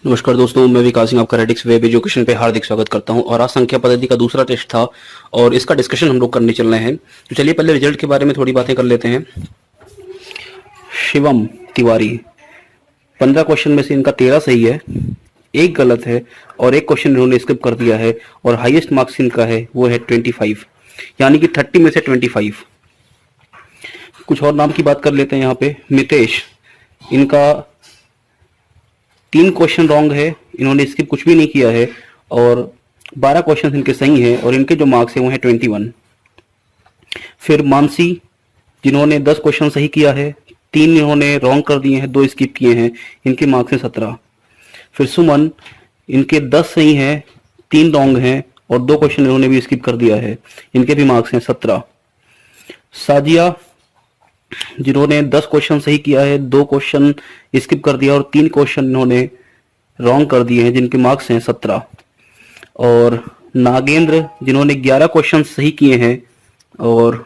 नमस्कार दोस्तों, मैं विकास सिंह आपका रेडिक्स वेब एजुकेशन पे हार्दिक स्वागत करता हूं। और आज संख्या पद्धति का दूसरा टेस्ट था और इसका डिस्कशन हम लोग करने चल रहे हैं। तो चलिए पहले रिजल्ट के बारे में थोड़ी बातें कर लेते हैं। शिवम तिवारी 15 क्वेश्चन में से इनका 13 सही है, एक गलत है और एक क्वेश्चन इन्होंने स्किप कर दिया है। और हाईएस्ट मार्क्स इनका है वो है 25, यानी कि 30 में से 25। कुछ और नाम की बात कर लेते हैं। यहाँ पे मितेश, इनका 3 क्वेश्चन रॉन्ग है, इन्होंने स्किप कुछ भी नहीं किया है और 12 क्वेश्चन इनके सही हैं और इनके जो मार्क्स हैं वो है 21। फिर मानसी, जिन्होंने 10 क्वेश्चन सही किया है, 3 इन्होंने रॉन्ग कर दिए हैं, 2 स्किप किए हैं, इनके मार्क्स हैं 17। फिर सुमन, इनके 10 सही हैं, 3 रॉन्ग हैं और 2 क्वेश्चन इन्होंने भी स्किप कर दिया है, इनके भी मार्क्स हैं 17। साजिया, जिन्होंने 10 क्वेश्चन सही किया है, 2 क्वेश्चन स्किप कर दिया और 3 क्वेश्चन इन्होंने रॉन्ग कर दिए हैं, जिनके मार्क्स हैं 17। और नागेंद्र, जिन्होंने 11 क्वेश्चन सही किए हैं और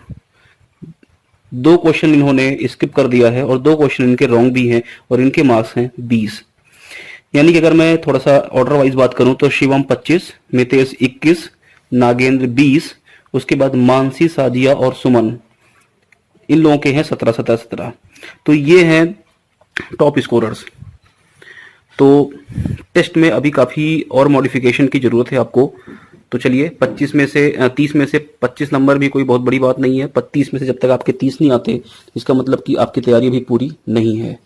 2 क्वेश्चन इन्होंने स्किप कर दिया है और 2 क्वेश्चन इनके रॉन्ग भी हैं और इनके मार्क्स हैं 20। यानी कि अगर मैं थोड़ा सा ऑर्डर वाइज बात करूं तो शिवम 25, मितेश 21, नागेंद्र 20, उसके बाद मानसी, साजिया और सुमन, इन लोगों के हैं 17 17 17। तो ये हैं टॉप स्कोरर्स। तो टेस्ट में अभी काफ़ी और मॉडिफिकेशन की ज़रूरत है आपको। तो चलिए 30 में से 25 नंबर भी कोई बहुत बड़ी बात नहीं है। 30 में से जब तक आपके 30 नहीं आते, इसका मतलब कि आपकी तैयारी भी पूरी नहीं है।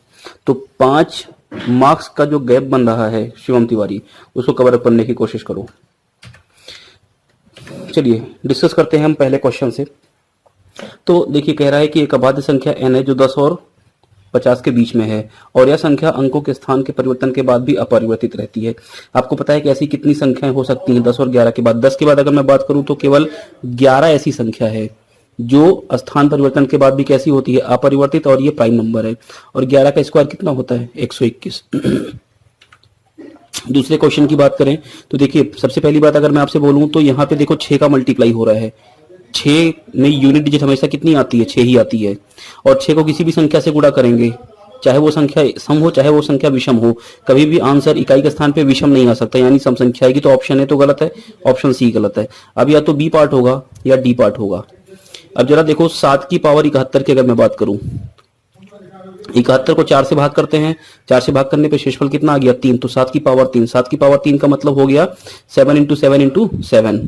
तो 5 मार्क्स का जो गैप बन रहा है शिवम तिवारी, उसको कवर अप करने की कोशिश करो। चलिए डिस्कस करते हैं हम पहले क्वेश्चन से। तो देखिए, कह रहा है कि एक अबाध्य संख्या n है जो 10 और 50 के बीच में है और यह संख्या अंकों के स्थान के परिवर्तन के बाद भी अपरिवर्तित रहती है। आपको पता है कि ऐसी कितनी संख्याएं हो सकती हैं 10 और 11 के बाद। 10 के बाद अगर मैं बात करूं तो केवल 11 ऐसी संख्या है जो स्थान परिवर्तन के बाद भी कैसी होती है, अपरिवर्तित, और ये प्राइम नंबर है। और 11 का स्क्वायर कितना होता है, 121। दूसरे क्वेश्चन की बात करें तो देखिए, सबसे पहली बात अगर मैं आपसे बोलूं तो यहाँ पे देखो 6 का मल्टीप्लाई हो रहा है। 6 में यूनिट डिजिट हमेशा कितनी आती है, 6 ही आती है। और 6 को किसी भी संख्या से गुणा करेंगे, चाहे वो संख्या सम हो चाहे वो संख्या विषम हो, कभी भी आंसर इकाई के स्थान पे विषम नहीं आ सकता, यानी सम संख्या आएगी। तो ऑप्शन है तो गलत है, ऑप्शन सी गलत है। अब या तो बी पार्ट होगा या डी पार्ट होगा। अब जरा देखो 7 की पावर 71 की अगर मैं बात करूं, 71 को 4 से भाग करते हैं, 4 से भाग करने पे शेषफल कितना आ गया, 3। तो 7 की पावर 3, 7 की पावर 3 का मतलब हो गया 7 इंटू 7 इंटू 7।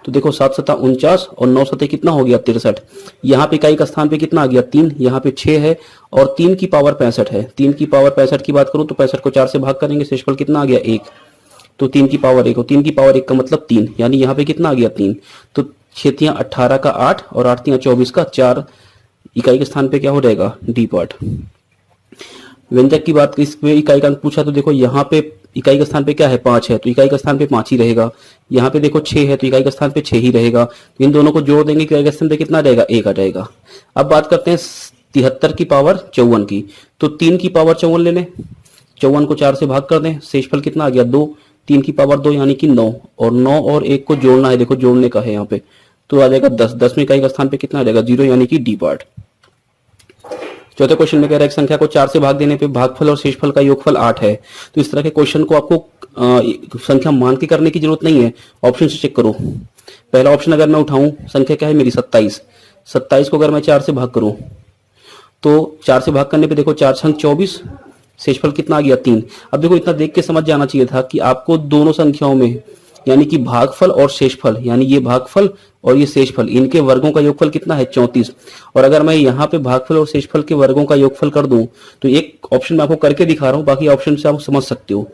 तो देखो 7 सता 49 और 9 सते कितना हो गया, 63। यहाँ पे इकाई का स्थान पे कितना आ गया, 3। यहाँ पे 6 है और 3 की पावर 65 है। 3 की पावर 65 की बात करूं तो 65 को 4 से भाग करेंगे, शेषफल कितना आ गया, 1। तो 3 की पावर 1 और 3 की पावर 1 का मतलब 3, यानी यहाँ पे कितना आ गया, 3। तो 6 18 का 8 और 8 24 का 4, इकाई के स्थान पे क्या हो जाएगा, डी पार्ट। व्यंजक की बात, इसमें इकाई का अंक पूछा तो देखो यहाँ पे इकाई का स्थान पे क्या है, 5 है, तो इकाई का स्थान पे 5 ही रहेगा। यहाँ पे देखो 6 है तो इकाई का स्थान पे 6 ही रहेगा। इन दोनों को जोड़ देंगे, इकाई का स्थान पे कितना रहेगा, 1 आ जाएगा। अब बात करते हैं 73 की पावर 54 की। तो 3 की पावर 54 ले लें, 54 को 4 से भाग कर दें, शेषफल कितना आ गया, 2। 3 की पावर 2 यानी कि 9, और 9 और 1 को जोड़ना है, देखो जोड़ने का है यहाँ पे, तो आ जाएगा 10। 10 में इकाई का स्थान पे कितना आ जाएगा, 0, यानी कि डी पार्ट। चौथे क्वेश्चन में कह रहा है संख्या को 4 से भाग देने पे भागफल और शेषफल का योगफल 8 है। तो इस तरह के क्वेश्चन को आपको संख्या मान के करने की जरूरत नहीं है, ऑप्शन से चेक करो। पहला ऑप्शन अगर मैं उठाऊं, संख्या क्या है मेरी, 27। 27 को अगर मैं 4 से भाग करूं तो 4 से भाग करने पे देखो 4 छंग 24, शेषफल कितना आ गया, 3। अब देखो इतना देख के समझ जाना चाहिए था कि आपको दोनों संख्याओं में, यानी कि भागफल और शेषफल, यानी ये भागफल और ये शेषफल, इनके वर्गों का योगफल कितना है, 34। और अगर मैं यहाँ पे भागफल और शेषफल के वर्गों का योगफल कर दूं तो एक ऑप्शन मैं आपको करके दिखा रहा हूं, बाकी ऑप्शन से आप समझ सकते हो।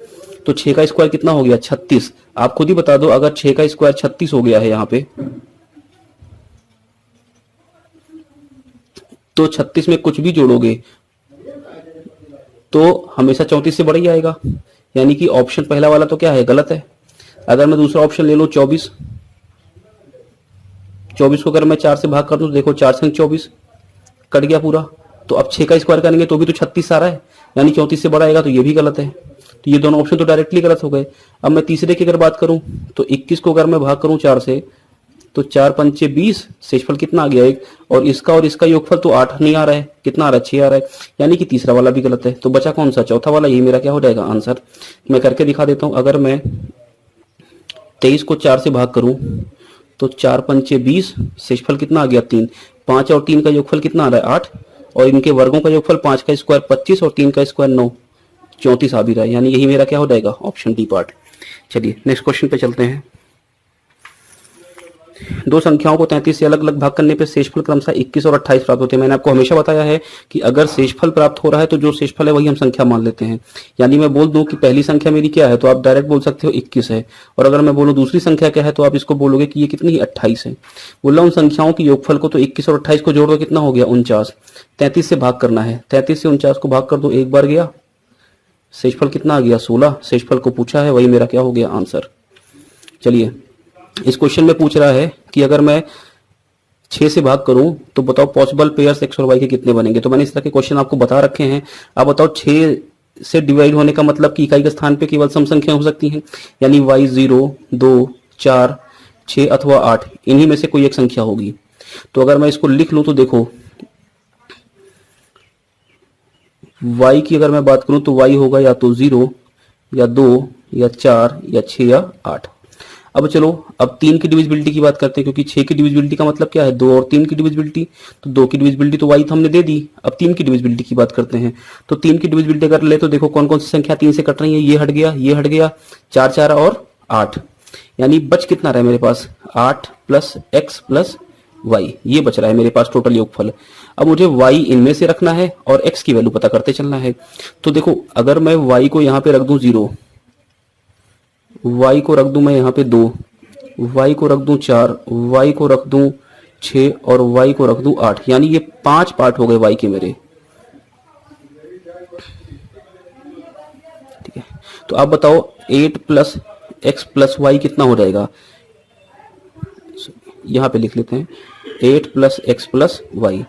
तो 6 का स्क्वायर कितना हो गया, 36। आप खुद ही बता दो, अगर 6 का स्क्वायर 36 हो गया है यहाँ पे, तो 36 में कुछ भी जोड़ोगे तो हमेशा 34 से बड़ा ही आएगा, यानी कि ऑप्शन पहला वाला तो क्या है, गलत है। अगर मैं दूसरा ऑप्शन ले लूं 24, 24 को अगर मैं 4 से भाग कर दूं तो देखो 4 संग 24 कट गया पूरा। तो अब 6 का स्क्वायर करेंगे तो भी तो 36 आ रहा है, यानी 34 से बड़ा आएगा, तो ये भी गलत है। तो ये दोनों ऑप्शन तो डायरेक्टली गलत हो गए। अब मैं तीसरे की अगर बात करूं तो 21 को अगर मैं भाग करूं 4 से तो 4 पंचे 20, शेषफल कितना आ गया 1, और इसका योगफल तो 8 नहीं आ रहा है, कितना आ रहा है 6 आ रहा है, यानी कि तीसरा वाला भी गलत है। तो बचा कौन सा, चौथा वाला, यही मेरा क्या हो जाएगा आंसर। मैं करके दिखा देता हूं। अगर मैं 23 को 4 से भाग करूं तो 4 पंचे 20, शेषफल कितना आ गया 3, 5 और 3 का योगफल कितना आ रहा है 8, और इनके वर्गों का योगफल 5 का स्क्वायर 25 और 3 का स्क्वायर 9, 34 आ भी रहा है, यानी यही मेरा क्या हो जाएगा ऑप्शन डी पार्ट। चलिए नेक्स्ट क्वेश्चन पे चलते हैं। दो संख्याओं को 33 से अलग अलग भाग करने पर शेषफल क्रमशः 21 और 28 प्राप्त होते हैं। मैंने आपको हमेशा बताया है कि अगर शेषफल प्राप्त हो रहा है तो जो शेषफल है वही हम संख्या मान लेते हैं। यानी मैं बोल दूं कि पहली संख्या मेरी क्या है, तो आप डायरेक्ट बोल सकते हो 21 है, और अगर मैं बोलूं दूसरी संख्या क्या है तो आप इसको बोलोगे कि ये कितनी है 28 है। बोल रहा हूं संख्याओं की योगफल को, तो 21 और 28 को जोड़ दो, कितना हो गया 49। 33 से भाग करना है, 33 से 49 को भाग कर दो, एक बार गया, शेषफल कितना आ गया 16। शेषफल को पूछा है, वही मेरा क्या हो गया आंसर। चलिए इस क्वेश्चन में पूछ रहा है कि अगर मैं 6 से भाग करूं तो बताओ पॉसिबल पेयर्स x और y के कितने बनेंगे। तो मैंने इस तरह के क्वेश्चन आपको बता रखे हैं। आप बताओ 6 से डिवाइड होने का मतलब कि इकाई के स्थान पे केवल सम संख्या हो सकती हैं, यानी y 0, 2, 4, 6 अथवा 8, इन्हीं में से कोई एक संख्या होगी। तो अगर मैं इसको लिख लूं तो देखो y की अगर मैं बात करूं तो y होगा या तो 0 या 2 या 4 या 6 या 8। अब चलो अब 3 की डिविजिबिलिटी की बात करते हैं, क्योंकि 6 की डिविजिबिलिटी का मतलब क्या है 2 और 3 की डिविजिबिलिटी, तो 2 की डिविजिबिलिटी तो y तो हमने दे दी। अब 3 की डिविजिबिलिटी की बात करते हैं, तो 3 की डिविजिबिलिटी अगर ले तो देखो कौन कौन सी संख्या 3 से कट रही है, ये हट गया, ये हट गया, 4 4 और 8, यानी बच कितना रहा है मेरे पास 8 प्लस x प्लस y, ये बच रहा है मेरे पास टोटल योगफल। अब मुझे y इनमें से रखना है और x की वैल्यू पता करते चलना है। तो देखो अगर मैं y को यहाँ पे रख दूं 0, y को रख दूं मैं यहाँ पे 2, y को रख दूं 4, y को रख दूं 6 और y को रख दूं 8, यानी ये 5 पार्ट हो गए y के मेरे। ठीक है, तो आप बताओ 8 प्लस एक्स प्लस वाई कितना हो जाएगा, यहां पे लिख लेते हैं 8 प्लस एक्स प्लस वाई।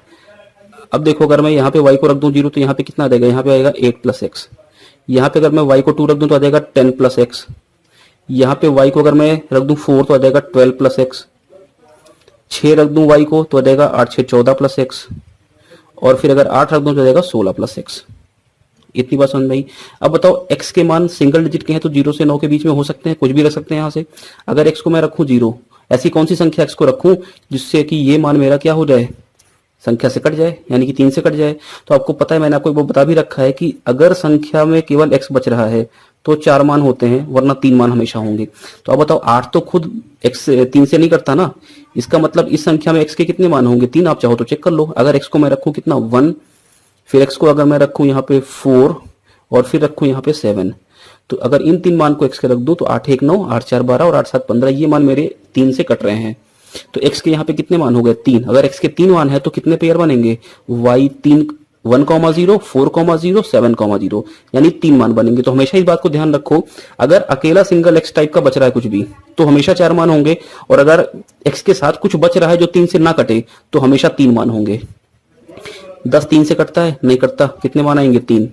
अब देखो अगर मैं यहाँ पे y को रख दूं 0 तो यहाँ पे कितना आ जाएगा, यहाँ पे आएगा 8 प्लस एक्स। यहाँ पे अगर मैं y को 2 रख दूं तो आ जाएगा 10 प्लस एक्स। यहाँ पे y को अगर मैं रख दूं 4 तो आ जाएगा 12 प्लस एक्स। 6 रख दूं y को तो आ जाएगा 8 6 14 प्लस एक्स, और फिर अगर 8 रख दूं तो आ जाएगा 16 प्लस एक्स। इतनी बात समझ में आई। अब बताओ x के मान सिंगल डिजिट के हैं तो 0 से 9 के बीच में हो सकते हैं, कुछ भी रख सकते हैं यहाँ से। अगर x को मैं रखूं 0, ऐसी कौन सी संख्या x को रखूं जिससे कि ये मान मेरा क्या हो जाए, संख्या से कट जाए, यानी कि 3 से कट जाए। तो आपको पता है मैंने आपको वो बता भी रखा है कि अगर संख्या में केवल x बच रहा है तो 4 मान होते हैं, वरना 3 मान हमेशा होंगे। तो अब बताओ 8 तो खुद x 3 से नहीं कटता ना, इसका मतलब इस संख्या में x के कितने मान होंगे 3। आप चाहो तो चेक कर लो। अगर x को मैं रखूं कितना 1, फिर x को अगर मैं रखूं यहाँ पे 4 और फिर रखूं यहाँ पे 7, तो अगर इन 3 मान को x के रख दो तो 8 1 9, 8 4 12 और 8 7 15, ये मान मेरे 3 से कट रहे हैं। तो x के यहाँ पे कितने मान हो गए 3। अगर x के 3 मान है तो कितने पेयर बनेंगे, y 3 1, 0 4, 0 7, 0, यानी 3 मान बनेंगे। तो हमेशा इस बात को ध्यान रखो, अगर अकेला सिंगल x टाइप का बच रहा है कुछ भी तो हमेशा 4 मान होंगे, और अगर x के साथ कुछ बच रहा है जो 3 से ना कटे तो हमेशा 3 मान होंगे। 10 3 से कटता है, नहीं कटता, कितने मान आएंगे 3।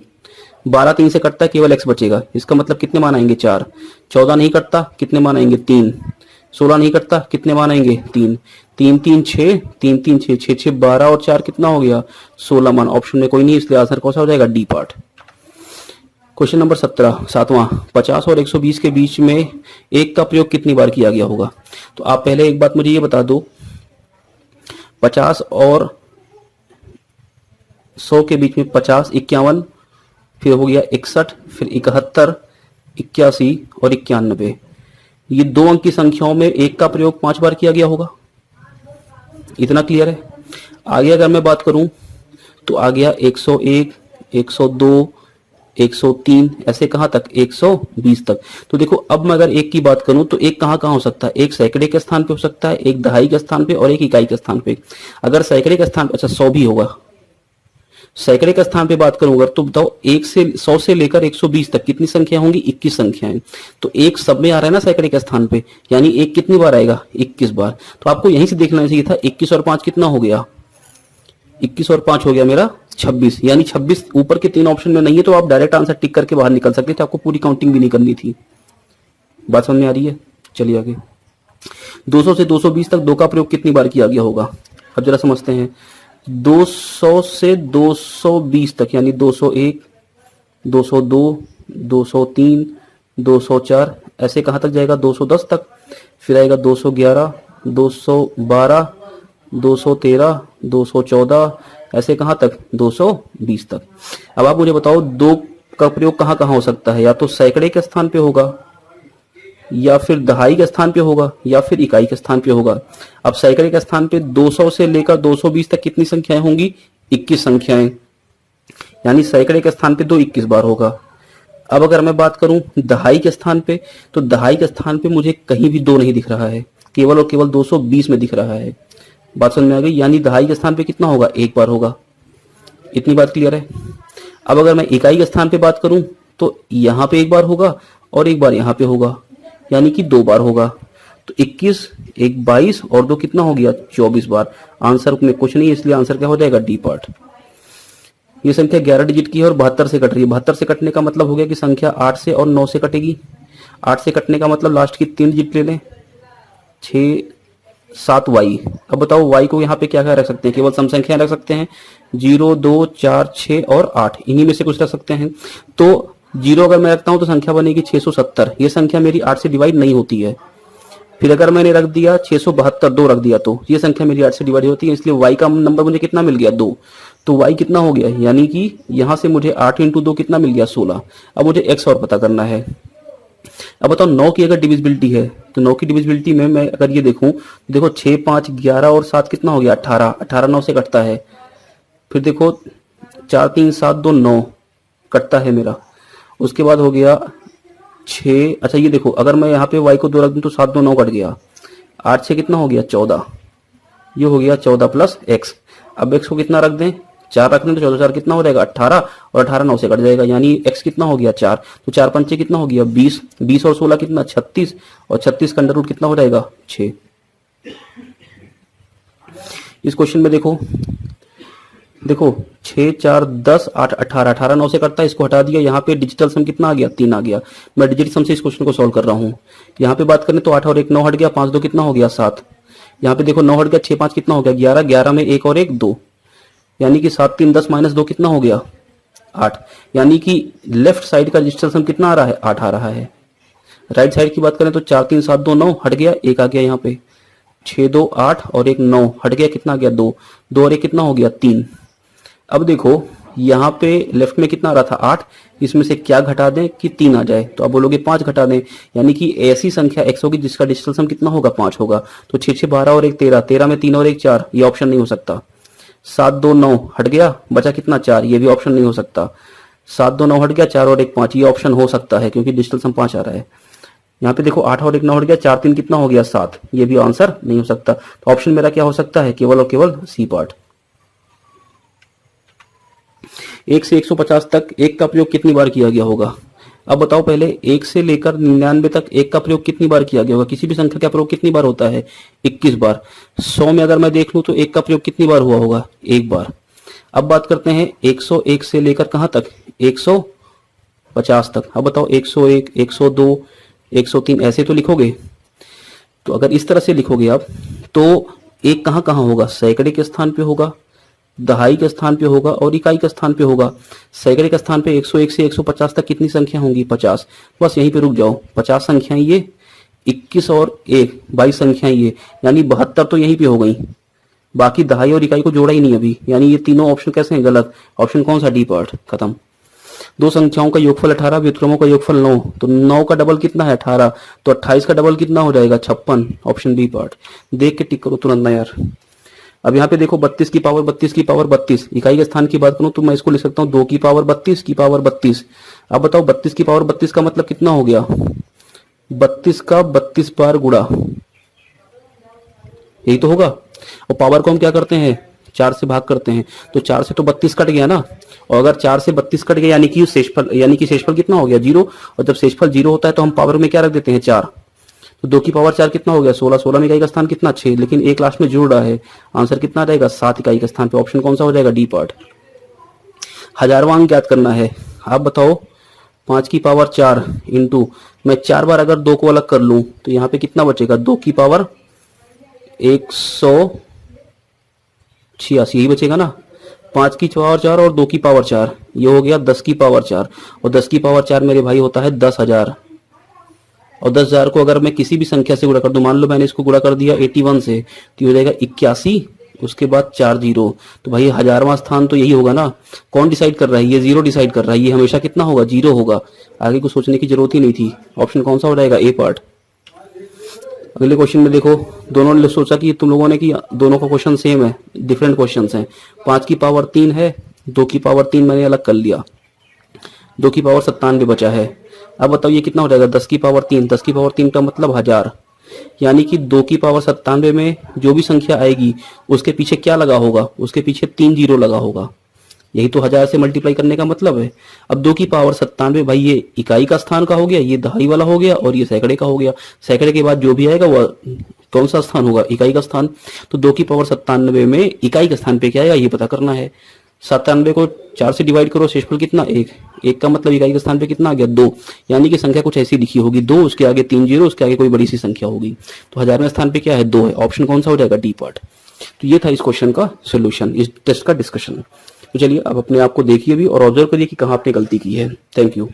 12 3 से कटता है, केवल x बचेगा, इसका मतलब कितने मान आएंगे 4। 14 नहीं कटता, कितने मान आएंगे 3। 16 नहीं कटता, कितने मान आएंगे 3। 3 3 6, 3 3 6 6 6 12 और 4 कितना हो गया 16 मान। ऑप्शन में कोई नहीं, इसलिए आंसर कौन सा हो जाएगा, डी पार्ट। क्वेश्चन नंबर 17 सातवां, 50 और 120 के बीच में 1 का प्रयोग कितनी बार किया गया होगा। तो आप पहले एक बात मुझे ये बता दो, 50 और 100 के बीच में 50 51, फिर हो गया 61, फिर 71, 81 और 91, ये 2 अंक की संख्याओं में 1 का प्रयोग 5 बार किया गया होगा। इतना क्लियर है। आगे अगर मैं बात करूं तो आ गया 101, 102, 103, ऐसे कहां तक 120 तक। तो देखो अब मैं अगर 1 की बात करूं तो 1 कहां कहां हो सकता है, एक सैकड़े के स्थान पे हो सकता है, एक दहाई के स्थान पे और एक इकाई के स्थान पे। अगर सैकड़े के स्थान पे, अच्छा 100 भी होगा, सैकड़े के स्थान पे बात करूंगा तो बताओ 100 से लेकर 120 तक कितनी संख्या होंगी, 21 संख्याएं। तो 1 सब में आ रहा है ना सैकड़े के स्थान पे, यानी 1 कितनी बार आएगा 21 बार। तो आपको यहीं से देखना चाहिए था 21 और 5 कितना हो गया, 21 और 5 हो गया मेरा 26, यानी 26 ऊपर के 3 ऑप्शन में नहीं है, तो आप डायरेक्ट आंसर टिक करके बाहर निकल सकते थे, आपको पूरी काउंटिंग भी नहीं करनी थी। बात समझ में आ रही है। चलिए आगे। 200 से 220 तक 2 का प्रयोग कितनी बार किया गया होगा? अब जरा समझते हैं। 200 से 220 तक यानी 201, 202, 203, 204, ऐसे कहाँ तक जाएगा? 210 तक, फिर आएगा 211, 212, 213, 214, ऐसे कहाँ तक? 220 तक। अब आप मुझे बताओ 2 का प्रयोग कहाँ कहाँ हो सकता है? या तो सैकड़े के स्थान पे होगा, या फिर दहाई के स्थान पे होगा, या फिर इकाई के स्थान पे होगा। अब सैकड़े के स्थान पे 200 से लेकर 220 तक कितनी संख्याएं होंगी? 21 संख्याएं, यानी सैकड़े के स्थान पे 2 21 बार होगा। अब अगर मैं बात करूं दहाई के स्थान पे, तो दहाई के स्थान पे मुझे कहीं भी 2 नहीं दिख रहा है, केवल और केवल 220 में दिख रहा है। बात समझ में आ गई? यानी दहाई के स्थान पे कितना होगा? 1 बार होगा। इतनी बात क्लियर है? अब अगर मैं इकाई के स्थान पे बात करूं तो यहां पे 1 बार होगा और 1 बार यहां पे होगा, यानी कि 2 बार होगा। तो 21, 1 22 और 2 कितना हो गया? 24 बार। आंसर में कुछ नहीं है, इसलिए आंसर क्या हो जाएगा? D part. ये संख्या 11 डिजिट की है और 72 से कट रही है। 72 से कटने का मतलब हो गया कि संख्या 8 से और 9 से कटेगी। 8 से कटने का मतलब लास्ट की 3 डिजिट ले लें, 6 7 वाई। अब बताओ वाई को यहाँ पे क्या क्या रख सकते हैं? केवल सम संख्या रख सकते हैं, 0 2 4 6 और 8, इन्हीं में से कुछ रख सकते हैं। तो 0 अगर मैं रखता हूं तो संख्या बनेगी 670। ये संख्या मेरी 8 से डिवाइड नहीं होती है। फिर अगर मैंने रख दिया 672, 2 रख दिया, तो ये संख्या मेरी 8 से डिवाइड होती है, इसलिए y का नंबर मुझे कितना मिल गया? 2। तो y कितना हो गया? यानी कि यहां से मुझे 8 × 2 कितना मिल गया? 16। अब मुझे x और पता करना है। अब बताओ 9 की अगर डिविजिबिलिटी है तो 9 की डिविजिबिलिटी में मैं अगर ये देखूं, देखो 6 5 11 और 7 कितना हो गया? 18। 18 9 से कटता है। फिर देखो 4 3 7 2 9 कटता है मेरा। उसके बाद हो गया 6। अच्छा ये देखो, अगर मैं यहाँ पे y को 2 रख दूं तो 7 2 9 कट गया। 8 6 कितना हो गया? 14। ये हो गया 14 प्लस x। अब x को कितना रख दें? 4 रख दें तो 14 4 कितना हो जाएगा? 18, और 18 9 से कट जाएगा, यानी x कितना हो गया? 4। तो 4 5 कितना हो गया? 20। 20 और 16 कितना? 36, और 36 का अंडर रूट कितना हो जाएगा? 6। इस क्वेश्चन में देखो 6 4 10 8 18, 18 9 से कटता है, इसको हटा दिया। यहाँ पे डिजिटल सम कितना आ गया? 3 आ गया। मैं डिजिटल सम से इस क्वेश्चन को सॉल्व कर रहा हूँ। यहाँ पे बात करें तो 8 और 1 9 हट गया, 5 2 कितना हो गया? 7। यहाँ पे देखो 9 हट गया, 6 5 कितना हो गया? 11। 11 में 1 और 1 2, यानी कि 7 3 10 माइनस 2 कितना हो गया? 8। यानी कि लेफ्ट साइड का डिजिटल सम कितना आ रहा है? 8 आ रहा है। राइट साइड की बात करें तो 4 3 7 2 9 हट गया, 1 आ गया। यहाँ पे 6 2 8 और 1 9 हट गया, कितना आ गया? 2। 2 और 1 कितना हो गया? 3। अब देखो यहाँ पे लेफ्ट में कितना आ रहा था? 8। इसमें से क्या घटा दें कि 3 आ जाए? तो आप बोलोगे 5 घटा दें, यानी कि ऐसी संख्या x होगी जिसका डिजिटल सम कितना होगा? 5 होगा। तो 6 6 12 और 1 13, 13 में 3 और 1 4, ये ऑप्शन नहीं हो सकता। 7 2 9 हट गया, बचा कितना? 4, ये भी ऑप्शन नहीं हो सकता। 7 2 9 हट गया, 4 और 1 5, ये ऑप्शन हो सकता है क्योंकि डिजिटल सम 5 आ रहा है। यहाँ पे देखो 8 और 1 9 हट गया, 4 3 कितना हो गया? 7, ये भी आंसर नहीं हो सकता। तो ऑप्शन मेरा क्या हो सकता है? केवल और केवल सी पार्ट। 1 से 150 तक 1 का प्रयोग कितनी बार किया गया होगा? अब बताओ पहले 1 से लेकर 99 तक 1 का प्रयोग कितनी बार किया गया होगा? किसी भी संख्या का प्रयोग कितनी बार होता है? 21 बार। 100 में अगर मैं देख लूं तो 1 का प्रयोग कितनी बार हुआ होगा? 1 बार। अब बात करते हैं 101 से लेकर कहां तक? 150 तक। अब बताओ 101 102 103 ऐसे तो लिखोगे। तो अगर इस तरह से लिखोगे आप तो 1 कहां कहां होगा? सैकड़े के स्थान पे होगा, दहाई के स्थान पे होगा और इकाई के स्थान पे होगा। सैकड़े के स्थान पे 101 से 150 तक कितनी संख्या होंगी? 50। बस यहीं पे रुक जाओ। 50 संख्याएं ये, 21 और 1 22 संख्याएं ये, यानी 72 तो यहीं पे हो गई। बाकी दहाई और इकाई को जोड़ा ही नहीं अभी, यानी ये तीनों ऑप्शन कैसे हैं? गलत। ऑप्शन कौन सा? D part. खत्म। दो संख्याओं का योगफल 18, व्युत्क्रमों का योगफल 9, तो 9 का डबल कितना है? 18। तो 28 का डबल कितना हो जाएगा? 56। Option B part. देख के टिक करो तुरंत ना यार। अब यहाँ पे देखो 32 की पावर 32 की पावर 32। इकाई के स्थान की बात करूं तो मैं इसको लिख सकता हूँ 2 की पावर 32 की पावर 32। अब बताओ 32 की पावर 32 का मतलब कितना हो गया? 32 का 32 बार गुणा, यही तो होगा। और पावर को हम क्या करते हैं? 4 से भाग करते हैं। तो 4 से तो 32 कट गया ना, और अगर 4 से 32 कट गया यानी कि शेषफल कितना हो गया? 0। और जब शेषफल 0 होता है तो हम पावर में क्या रख देते हैं? 4। तो 2 की पावर 4 कितना हो गया? 16। 16 में इकाई का स्थान कितना? 6, लेकिन एक लास्ट में जुड़ रहा है। आंसर कितना रहेगा? 7 इकाई के स्थान पे। ऑप्शन कौन सा हो जाएगा? D part. हजारवां अंक ज्ञात करना है। आप बताओ 5 की पावर 4 इंटू, मैं 4 बार अगर 2 को अलग कर लूं तो यहाँ पे कितना बचेगा? 2 की पावर 186 यही बचेगा ना। 5 की पावर 4 और 2 की पावर 4, ये हो गया 10 की पावर 4, और 10 की पावर 4 मेरे भाई होता है 10,000। और 10,000 को अगर मैं किसी भी संख्या से गुणा कर दूं, मान लो मैंने इसको गुणा कर दिया 81 से, तो ये हो जाएगा 81, उसके बाद 4 जीरो। तो भाई 1000वां स्थान तो यही होगा ना। कौन डिसाइड कर रहा है? ये जीरो डिसाइड कर रहा है। ये हमेशा कितना होगा? जीरो होगा। आगे कुछ सोचने की जरूरत ही नहीं थी। ऑप्शन कौन सा हो जाएगा? ए पार्ट। अगले क्वेश्चन में देखो, दोनों ने सोचा कि तुम लोगों ने कि दोनों का क्वेश्चन सेम है, डिफरेंट क्वेश्चन हैं। 5 की पावर 3 है, 2 की पावर 3 मैंने अलग कर लिया, 2 की पावर 97 बचा है। अब बताओ ये कितना हो जाएगा? 10 की पावर 3, 10 की पावर 3 का मतलब 1000, यानी कि 2 की पावर 97 में जो भी संख्या आएगी उसके पीछे क्या लगा होगा? उसके पीछे 3 जीरो लगा होगा। यही तो 1000 से मल्टीप्लाई करने का मतलब है। अब 2 की पावर 97 भाई ये इकाई का स्थान का हो गया, ये दहाई वाला हो गया, और ये सैकड़े का हो गया। सैकड़े के बाद जो भी आएगा वह कौन सा स्थान होगा? इकाई का स्थान। तो 2 की पावर 97 में इकाई का स्थान पे क्या आएगा ये पता करना है। 97 को 4 से डिवाइड करो, शेषफल कितना? 1। 1 का मतलब इकाई के स्थान पे कितना आ गया? 2। यानी कि संख्या कुछ ऐसी लिखी होगी, 2 उसके आगे 3 जीरो, उसके आगे कोई बड़ी सी संख्या होगी। तो 1000वें स्थान पे क्या है? 2 है। ऑप्शन कौन सा हो जाएगा? D part. तो ये था इस क्वेश्चन का सोल्यूशन, इस टेस्ट का डिस्कशन। तो चलिए अब अपने आप को देखिए भी और ऑब्जर्व करिए कि कहाँ आपने गलती की है। Thank you.